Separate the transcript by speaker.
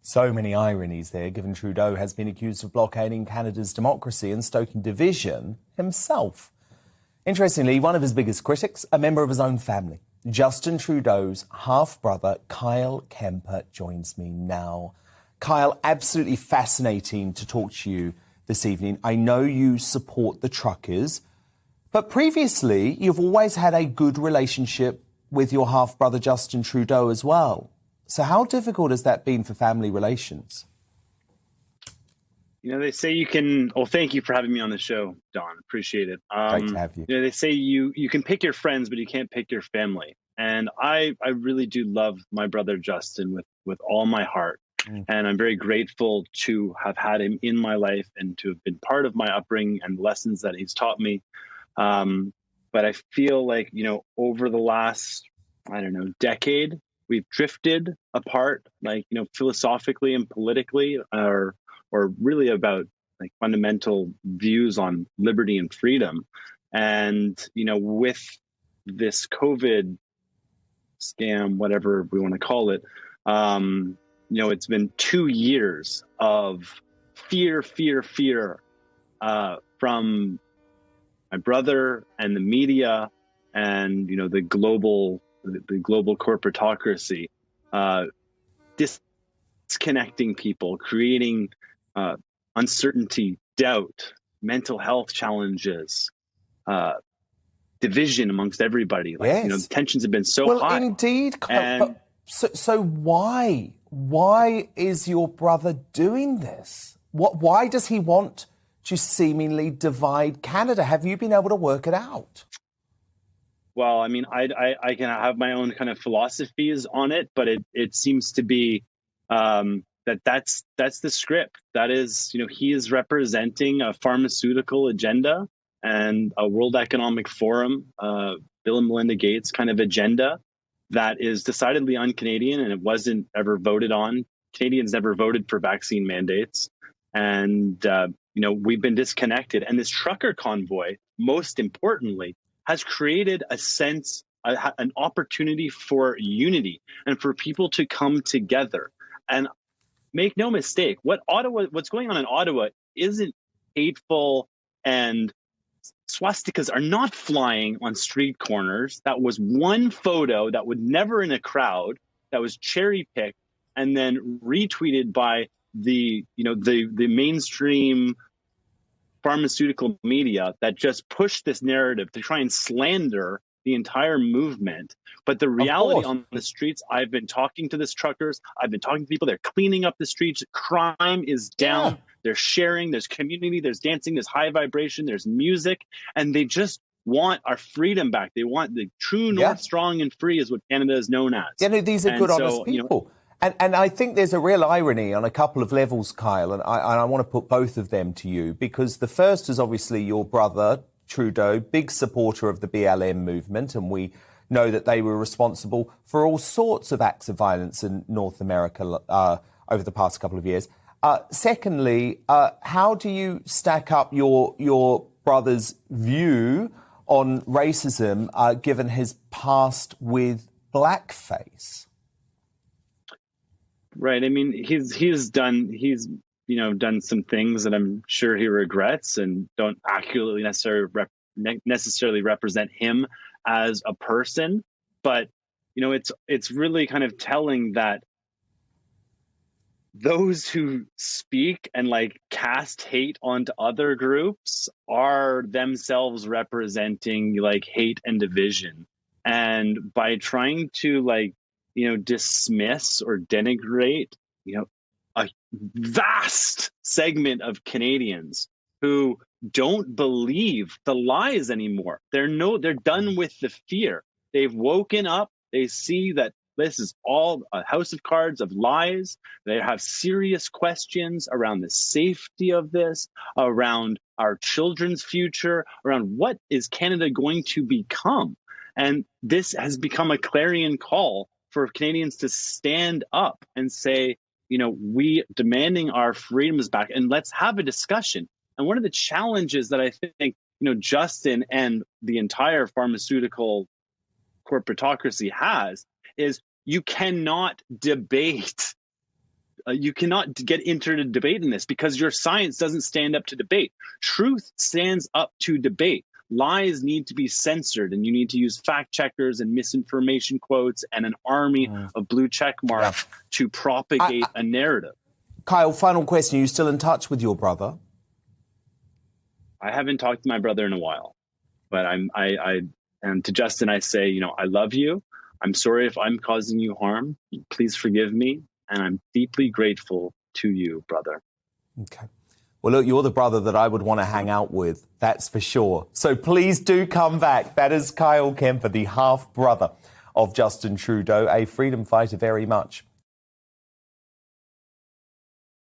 Speaker 1: So many ironies there, given Trudeau has been accused of blockading Canada's democracy and stoking division himself. Interestingly, one of his biggest critics, a member of his own family, Justin Trudeau's half-brother, Kyle Kemper, joins me now. Kyle, absolutely fascinating to talk to you this evening. I know you support the truckers, but previously you've always had a good relationship with your half-brother, Justin Trudeau, as well. So how difficult has that been for family relations?
Speaker 2: You know, they say you can, well, thank you for having me on the show, Don. Appreciate it.
Speaker 1: Great to have you.
Speaker 2: You know, they say you can pick your friends, but you can't pick your family. And I really do love my brother, Justin, with all my heart. And I'm very grateful to have had him in my life and to have been part of my upbringing and lessons that he's taught me. But I feel like, you know, over the last, decade, we've drifted apart, like, you know, philosophically and politically, or really about like fundamental views on liberty and freedom. And, you know, with this COVID scam, whatever we want to call it, you know, it's been 2 years of fear from my brother and the media and, you know, the global corporatocracy, disconnecting people, creating uncertainty, doubt, mental health challenges, division amongst everybody. Like,
Speaker 1: yes.
Speaker 2: You know, the tensions have been so high.
Speaker 1: Well, indeed. So why is your brother doing this? Why does he want to seemingly divide Canada? Have you been able to work it out?
Speaker 2: Well, I mean, I can have my own kind of philosophies on it, but it seems to be that's the script. That is, you know, he is representing a pharmaceutical agenda and a World Economic Forum, Bill and Melinda Gates kind of agenda that is decidedly un-Canadian, and it wasn't ever voted on. Canadians never voted for vaccine mandates. And, you know, we've been disconnected. And this trucker convoy, most importantly, has created a sense, an opportunity for unity and for people to come together. And make no mistake, what's going on in Ottawa isn't hateful, and swastikas are not flying on street corners. That was one photo that would never in a crowd, that was cherry picked and then retweeted by the mainstream pharmaceutical media that just pushed this narrative to try and slander the entire movement. But the reality on the streets, I've been talking to these truckers, I've been talking to people, they're cleaning up the streets, crime is down, they're sharing, there's community, there's dancing, there's high vibration, there's music, and they just want our freedom back. They want the true north, strong and free is what Canada is known as.
Speaker 1: Yeah, no, these are good, honest people. You know, and I think there's a real irony on a couple of levels, Kyle, and I want to put both of them to you, because the first is obviously your brother, Trudeau, big supporter of the BLM movement, and we know that they were responsible for all sorts of acts of violence in North America over the past couple of years. Secondly, how do you stack up your brother's view on racism given his past with blackface?
Speaker 2: Right. I mean, he's done some things that I'm sure he regrets and don't accurately necessarily represent him as a person. But, you know, it's really kind of telling that those who speak and like cast hate onto other groups are themselves representing like hate and division. And by trying to dismiss or denigrate, a vast segment of Canadians who don't believe the lies anymore. They're done with the fear. They've woken up. They see that this is all a house of cards of lies. They have serious questions around the safety of this, around our children's future, around what is Canada going to become. And this has become a clarion call for Canadians to stand up and say, we demanding our freedoms back, and let's have a discussion. And one of the challenges that I think, Justin and the entire pharmaceutical corporatocracy has is you cannot debate you cannot get into a debate in this because your science doesn't stand up to debate. Truth stands up to debate. Lies need to be censored, and you need to use fact checkers and misinformation quotes and an army of blue check marks to propagate a narrative.
Speaker 1: Kyle, final question. Are you still in touch with your brother?
Speaker 2: I haven't talked to my brother in a while, but and to Justin, I say, I love you. I'm sorry if I'm causing you harm. Please forgive me. And I'm deeply grateful to you, brother.
Speaker 1: Okay. Well, look, you're the brother that I would want to hang out with. That's for sure. So please do come back. That is Kyle Kemper, the half-brother of Justin Trudeau, a freedom fighter very much.